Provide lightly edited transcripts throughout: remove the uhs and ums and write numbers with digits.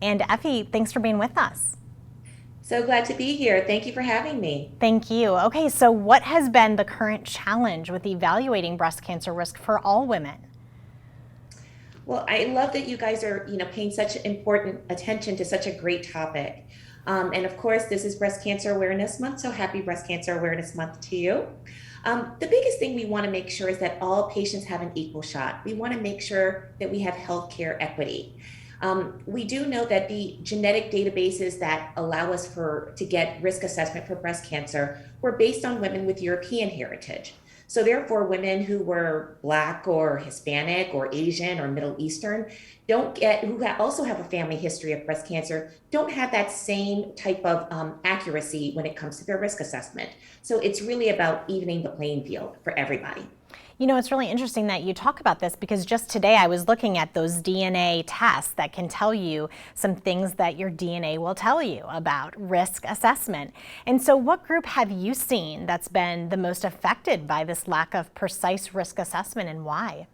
And Effie, thanks for being with us. So glad to be here. Thank you for having me. Thank you. Okay, so what has been the current challenge with evaluating breast cancer risk for all women? Well, I love that you guys are, paying such important attention to such a great topic. And of course, this is Breast Cancer Awareness Month, so happy Breast Cancer Awareness Month to you. The biggest thing we want to make sure is that all patients have an equal shot. We want to make sure that we have healthcare equity. We do know that the genetic databases that allow us to get risk assessment for breast cancer were based on women with European heritage. So therefore, women who were Black or Hispanic or Asian or Middle Eastern who also have a family history of breast cancer, don't have that same type of accuracy when it comes to their risk assessment. So it's really about evening the playing field for everybody. You know, it's really interesting that you talk about this because just today I was looking at those DNA tests that can tell you some things that your DNA will tell you about risk assessment. And so what group have you seen that's been the most affected by this lack of precise risk assessment, and why?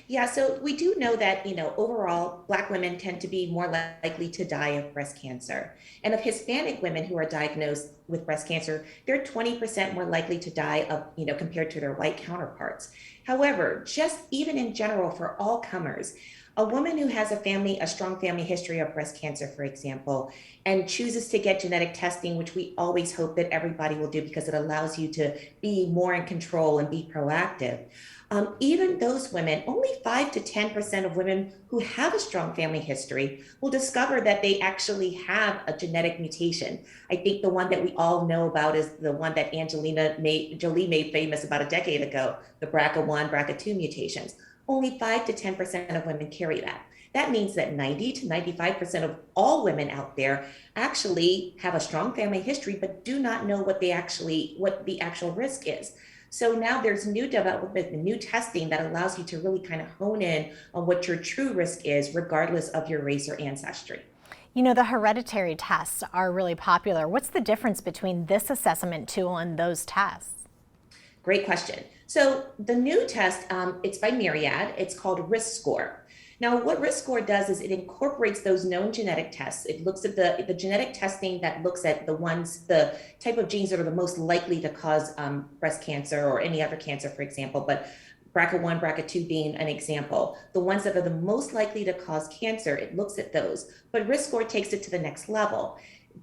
Yeah, so we do know that, overall, Black women tend to be more likely to die of breast cancer. And of Hispanic women who are diagnosed with breast cancer, they're 20% more likely to die of, compared to their white counterparts. However, just even in general for all comers, a woman who has a strong family history of breast cancer, for example, and chooses to get genetic testing, which we always hope that everybody will do because it allows you to be more in control and be proactive. Even those women, only 5 to 10% of women who have a strong family history will discover that they actually have a genetic mutation. I think the one that we all know about is the one that Jolie made famous about a decade ago, the BRCA1, BRCA2 mutations. Only 5 to 10% of women carry that. That means that 90 to 95% of all women out there actually have a strong family history, but do not know what the actual risk is. So now there's new development and new testing that allows you to really kind of hone in on what your true risk is, regardless of your race or ancestry. You know, the hereditary tests are really popular. What's the difference between this assessment tool and those tests? Great question. So the new test, it's by Myriad. It's called Risk Score. Now, what Risk Score does is it incorporates those known genetic tests. It looks at the genetic testing that looks at the type of genes that are the most likely to cause breast cancer or any other cancer, for example, but BRCA1, BRCA2 being an example. The ones that are the most likely to cause cancer, it looks at those. But Risk Score takes it to the next level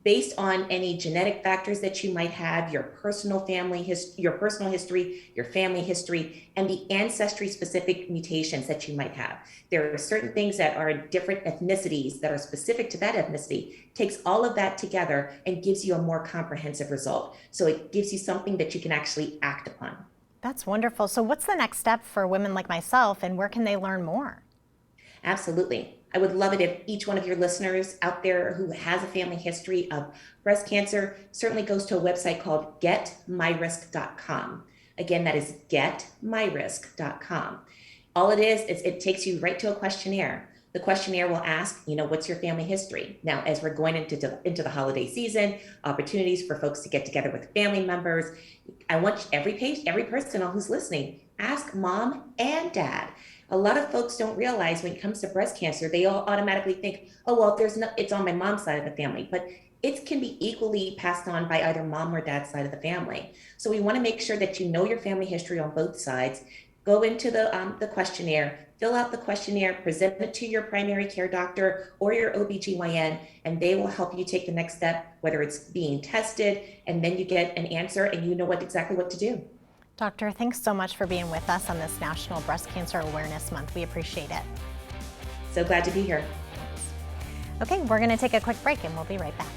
based on any genetic factors that you might have, your personal history, your family history, and the ancestry specific mutations that you might have. There are certain things that are different ethnicities that are specific to that ethnicity, takes all of that together and gives you a more comprehensive result. So it gives you something that you can actually act upon. That's wonderful. So what's the next step for women like myself, and where can they learn more? Absolutely. I would love it if each one of your listeners out there who has a family history of breast cancer certainly goes to a website called getmyrisk.com. Again, that is getmyrisk.com. All it is it takes you right to a questionnaire. The questionnaire will ask, what's your family history? Now, as we're going into the holiday season, opportunities for folks to get together with family members. I want every person who's listening, ask mom and dad. A lot of folks don't realize when it comes to breast cancer, they all automatically think, oh, well, it's on my mom's side of the family, but it can be equally passed on by either mom or dad's side of the family. So we want to make sure that you know your family history on both sides. Go into the questionnaire, fill out the questionnaire, present it to your primary care doctor or your OBGYN, and they will help you take the next step, whether it's being tested, and then you get an answer and you know exactly what to do. Doctor, thanks so much for being with us on this National Breast Cancer Awareness Month. We appreciate it. So glad to be here. Okay, we're going to take a quick break and we'll be right back.